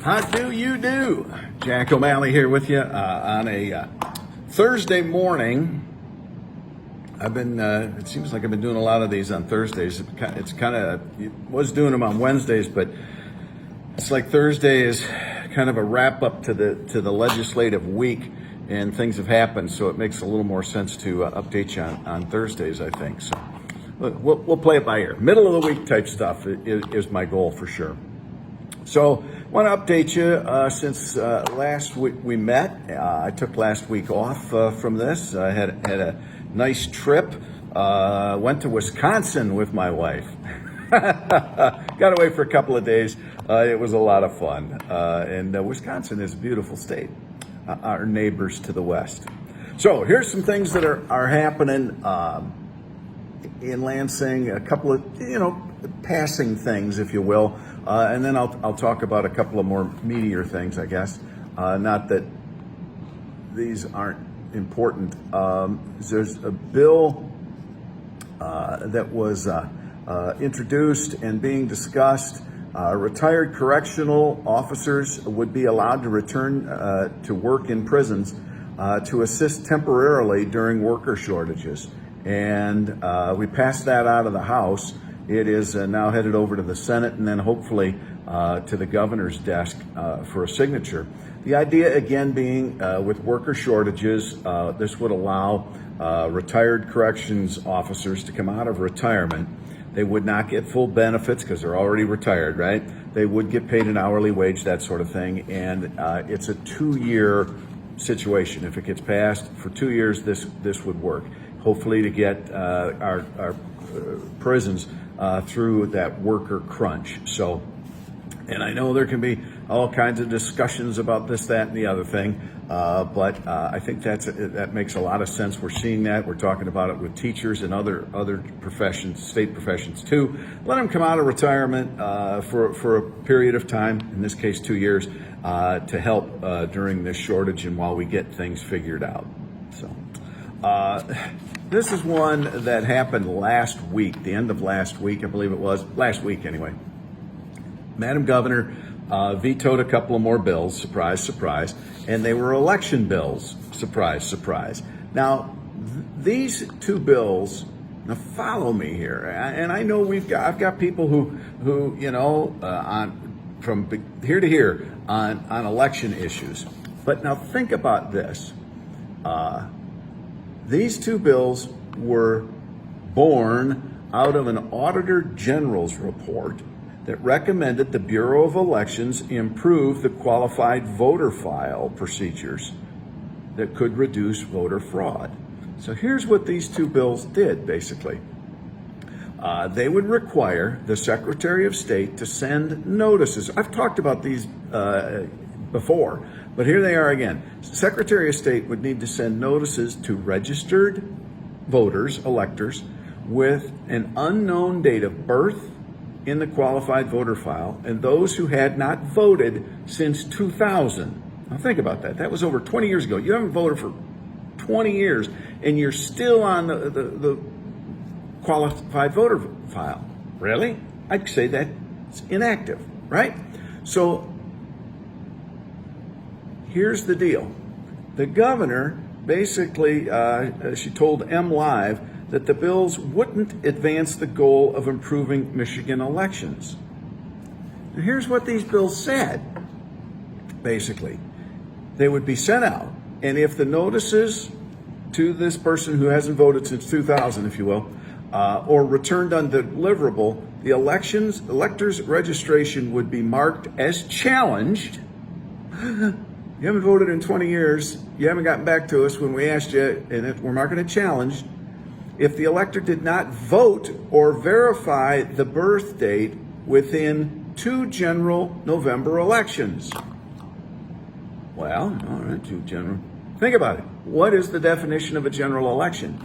How do you do? Jack O'Malley here with you on a Thursday morning. It seems like I've been doing a lot of these on Thursdays. Was doing them on Wednesdays, but it's like Thursday is kind of a wrap up to the legislative week, and things have happened, so it makes a little more sense to update you on Thursdays, I think. So we'll play it by ear. Middle of the week type stuff is my goal for sure. So I want to update you since last week we met. I took last week off from this. I had a nice trip. Went to Wisconsin with my wife. Got away for a couple of days. It was a lot of fun. And Wisconsin is a beautiful state. Our neighbors to the west. So here's some things that are happening in Lansing. A couple of passing things, if you will. And then I'll talk about a couple of more meatier things, I guess. Not that these aren't important. There's a bill that was introduced and being discussed. Retired correctional officers would be allowed to return to work in prisons to assist temporarily during worker shortages. And we passed that out of the House. It is now headed over to the Senate and then hopefully to the governor's desk for a signature. The idea, again, being with worker shortages, this would allow retired corrections officers to come out of retirement. They would not get full benefits because they're already retired, right? They would get paid an hourly wage, that sort of thing. And it's a 2-year situation. If it gets passed for 2 years, this would work. Hopefully to get our prisons through that worker crunch. So, and I know there can be all kinds of discussions about this, that, and the other thing, but I think that makes a lot of sense. We're seeing that. We're talking about it with teachers and other professions, state professions too. Let them come out of retirement for a period of time, in this case 2 years, to help during this shortage and while we get things figured out. So. This is one that happened last week, the end of last week, I believe it was. Last week, anyway. Madam Governor vetoed a couple of more bills, surprise, surprise, and they were election bills, surprise, surprise. Now, these two bills, now follow me here, and I know I've got people who on from here to here on election issues, but now think about this. These two bills were born out of an Auditor General's report that recommended the Bureau of Elections improve the qualified voter file procedures that could reduce voter fraud. So here's what these two bills did, basically. They would require the Secretary of State to send notices. I've talked about these before, but here they are again. Secretary of State would need to send notices to registered voters, electors, with an unknown date of birth in the qualified voter file, and those who had not voted since 2000. Now think about that. That was over 20 years ago. You haven't voted for 20 years, and you're still on the qualified voter file. Really? I'd say that's inactive, right? So here's the deal. The governor basically, she told MLive that the bills wouldn't advance the goal of improving Michigan elections. Now, here's what these bills said, basically. They would be sent out, and if the notices to this person who hasn't voted since 2000, if you will, or returned undeliverable, the electors' registration would be marked as challenged. You haven't voted in 20 years. You haven't gotten back to us when we asked you, and we're marking it challenged. If the elector did not vote or verify the birth date within 2 general November elections. Well, all right, 2 general. Think about it. What is the definition of a general election?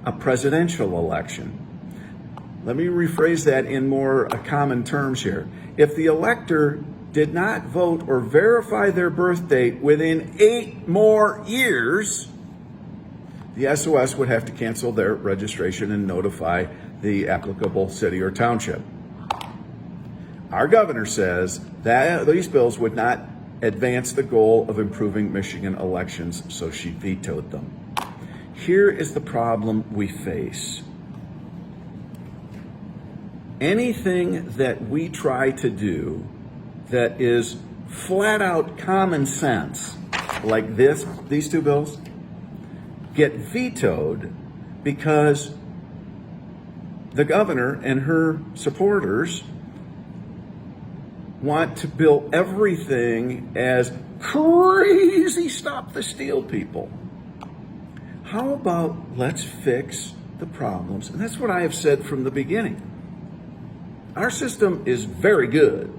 A presidential election. Let me rephrase that in more common terms here. If the elector did not vote or verify their birth date within 8 more years, the SOS would have to cancel their registration and notify the applicable city or township. Our governor says that these bills would not advance the goal of improving Michigan elections, so she vetoed them. Here is the problem we face. Anything that we try to do that is flat out common sense, like these two bills, get vetoed because the governor and her supporters want to bill everything as crazy stop the steal people. How about let's fix the problems? And that's what I have said from the beginning. Our system is very good.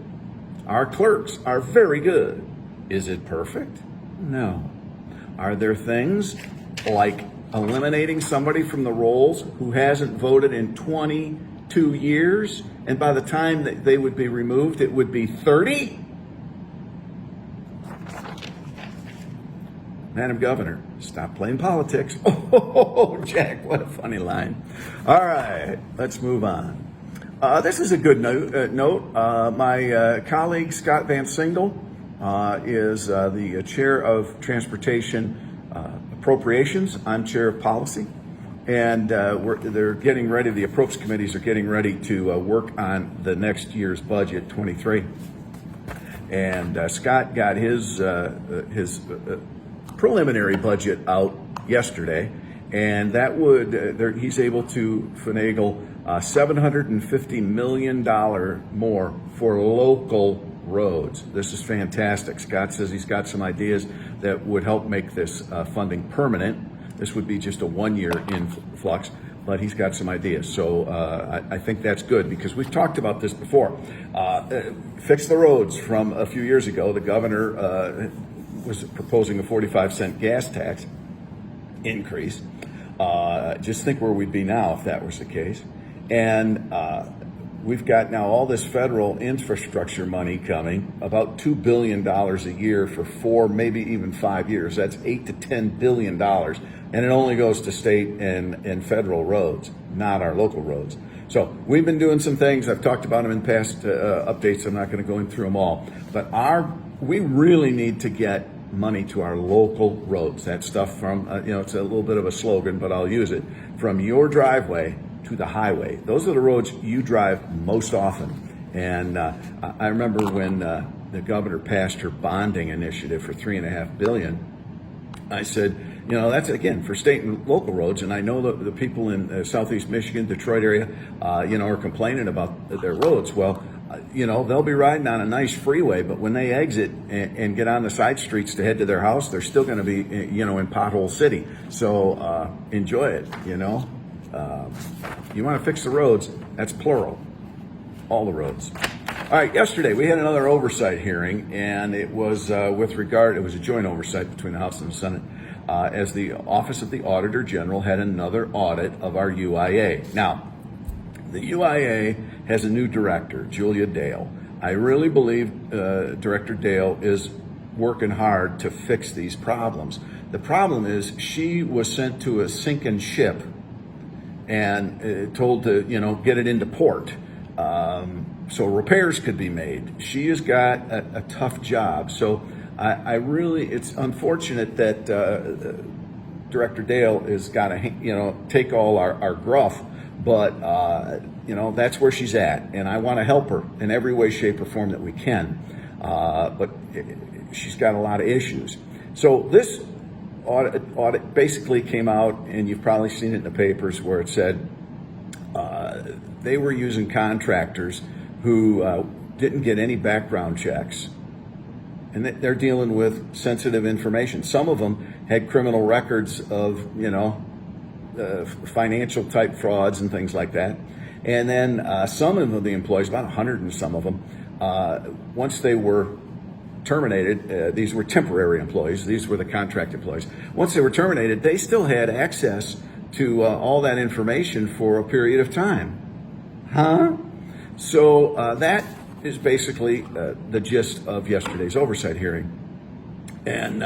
Our clerks are very good. Is it perfect? No. Are there things like eliminating somebody from the rolls who hasn't voted in 22 years, and by the time that they would be removed, it would be 30? Madam Governor, stop playing politics. Oh, Jack, what a funny line. All right, let's move on. This is a good note. My colleague, Scott Van Singel, is the chair of Transportation Appropriations. I'm chair of Policy. And they're getting ready, the approps committees are getting ready to work on the next year's budget, 23. And Scott got his preliminary budget out yesterday, and that would, he's able to finagle $750 million more for local roads. This is fantastic. Scott says he's got some ideas that would help make this funding permanent. This would be just a one-year influx, but he's got some ideas. So I think that's good, because we've talked about this before. Fix the roads from a few years ago. The governor was proposing a 45-cent gas tax increase. Just think where we'd be now if that was the case. And we've got now all this federal infrastructure money coming, about $2 billion a year for 4, maybe even 5 years. That's $8 to $10 billion. And it only goes to state and federal roads, not our local roads. So we've been doing some things. I've talked about them in past updates. I'm not going to go through them all. But we really need to get money to our local roads. That stuff from, it's a little bit of a slogan, but I'll use it. From your driveway to the highway. Those are the roads you drive most often. And I remember when the governor passed her bonding initiative for $3.5 billion. I said, that's again for state and local roads. And I know the people in Southeast Michigan, Detroit area, are complaining about their roads. Well, they'll be riding on a nice freeway, but when they exit and get on the side streets to head to their house, they're still going to be, in Pothole City. So enjoy it, You want to fix the roads, that's plural, all the roads. All right, yesterday we had another oversight hearing, and it was it was a joint oversight between the House and the Senate, as the Office of the Auditor General had another audit of our UIA. Now, the UIA has a new director, Julia Dale. I really believe Director Dale is working hard to fix these problems. The problem is she was sent to a sinking ship and told to, get it into port so repairs could be made. She has got a tough job. So it's unfortunate that Director Dale has got to, take all our gruff, but, that's where she's at. And I want to help her in every way, shape, or form that we can. But she's got a lot of issues. So this audit basically came out, and you've probably seen it in the papers, where it said they were using contractors who didn't get any background checks, and they're dealing with sensitive information. Some of them had criminal records of financial type frauds and things like that. And then some of the employees, about 100 and some of them, once they were terminated, these were temporary employees, these were the contract employees. Once they were terminated, they still had access to all that information for a period of time. So that is basically the gist of yesterday's oversight hearing. And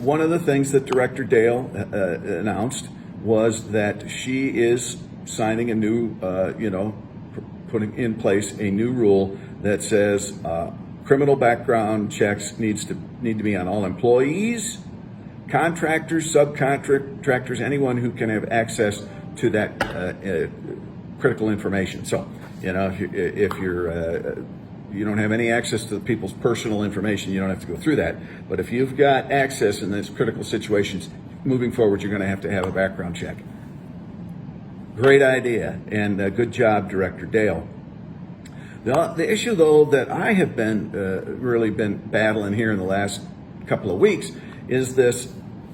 one of the things that Director Dale announced was that she is signing a new, putting in place a new rule that says criminal background checks need to be on all employees, contractors, subcontractors, anyone who can have access to that critical information. So, if you don't have any access to people's personal information, you don't have to go through that. But if you've got access in these critical situations, moving forward, you're going to have a background check. Great idea, and good job, Director Dale. The issue, though, that I have been really been battling here in the last couple of weeks is this.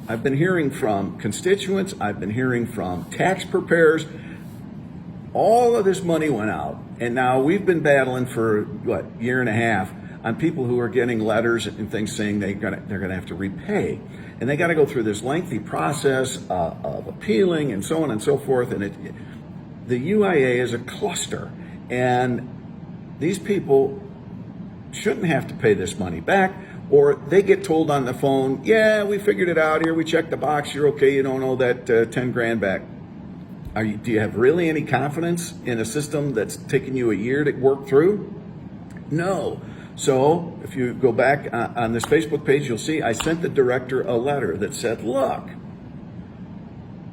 I've been hearing from constituents, I've been hearing from tax preparers. All of this money went out, and now we've been battling for, year and a half on people who are getting letters and things saying they're gonna have to repay. And they got to go through this lengthy process of appealing and so on and so forth. And the UIA is a cluster, and these people shouldn't have to pay this money back, or they get told on the phone, yeah, we figured it out here, we checked the box, you're okay, you don't owe that 10 grand back. Do you have really any confidence in a system that's taken you a year to work through? No. So if you go back on this Facebook page, you'll see I sent the director a letter that said, look,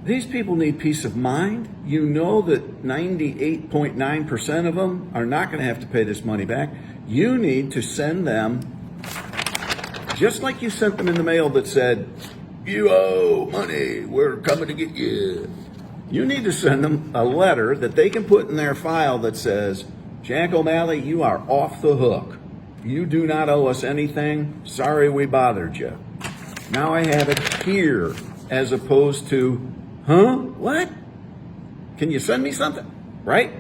these people need peace of mind. You know that 98.9% of them are not going to have to pay this money back. You need to send them, just like you sent them in the mail that said, you owe money, we're coming to get you. You need to send them a letter that they can put in their file that says, Jack O'Malley, you are off the hook. You do not owe us anything. Sorry we bothered you. Now I have it here, as opposed to, what? Can you send me something? Right?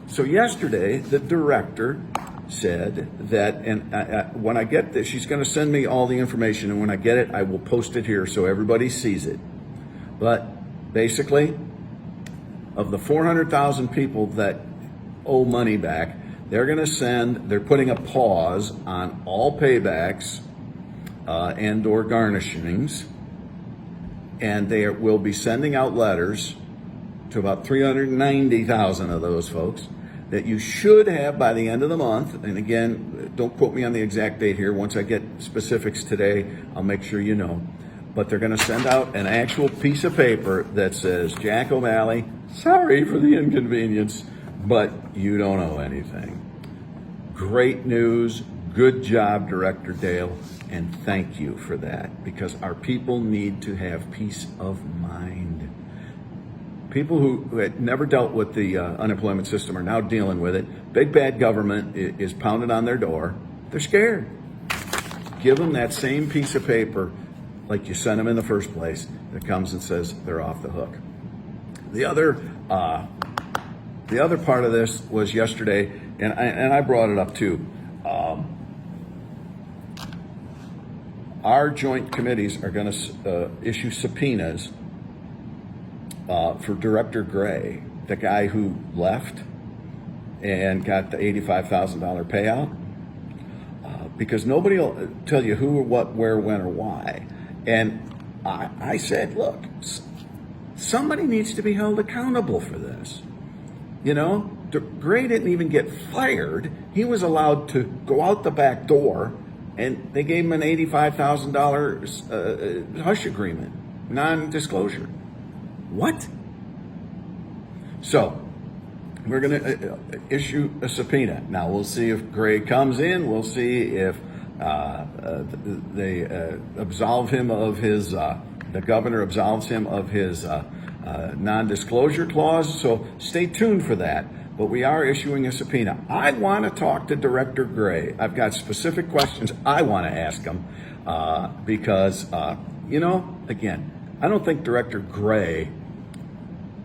So yesterday, the director said that, and when I get this, she's going to send me all the information, and when I get it, I will post it here so everybody sees it. But basically, of the 400,000 people that owe money back, they're putting a pause on all paybacks and or garnishings, and they will be sending out letters to about 390,000 of those folks that you should have by the end of the month. And again, don't quote me on the exact date here. Once I get specifics today, I'll make sure you know. But they're going to send out an actual piece of paper that says, Jack O'Malley, sorry for the inconvenience, but you don't owe anything. Great news. Good job, Director Dale, and thank you for that, because our people need to have peace of mind. People who had never dealt with the unemployment system are now dealing with it. Big bad government is pounding on their door. They're scared. Give them that same piece of paper like you sent them in the first place that comes and says they're off the hook. The other part of this was yesterday, and I brought it up too. Our joint committees are going to issue subpoenas for Director Gray, the guy who left and got the $85,000 payout, because nobody will tell you who or what, where, when, or why. And I said, look, somebody needs to be held accountable for this. Gray didn't even get fired. He was allowed to go out the back door, and they gave him an $85,000 hush agreement, non-disclosure. What? So we're going to issue a subpoena. Now we'll see if Gray comes in. We'll see if they absolve him of his, the governor absolves him of his non-disclosure clause. So stay tuned for that. But we are issuing a subpoena. I want to talk to Director Gray. I've got specific questions I want to ask him because, again, I don't think Director Gray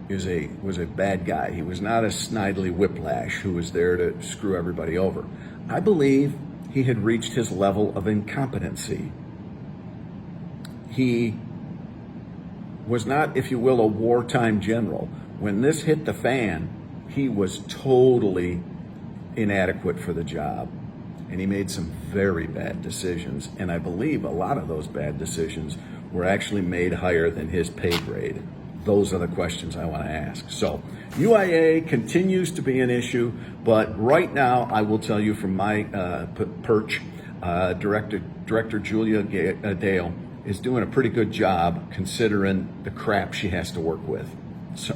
was a bad guy. He was not a snidely whiplash who was there to screw everybody over. I believe he had reached his level of incompetency. He was not, if you will, a wartime general. When this hit the fan, he was totally inadequate for the job. And he made some very bad decisions. And I believe a lot of those bad decisions were actually made higher than his pay grade. those are the questions I want to ask. So UIA continues to be an issue, but right now I will tell you from my perch, Director Julia Dale is doing a pretty good job considering the crap she has to work with. So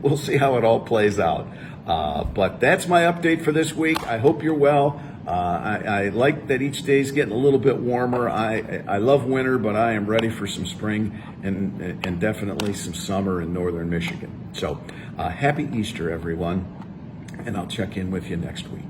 we'll see how it all plays out. But that's my update for this week. I hope you're well. I like that each day is getting a little bit warmer. I love winter, but I am ready for some spring and definitely some summer in northern Michigan. So happy Easter, everyone, and I'll check in with you next week.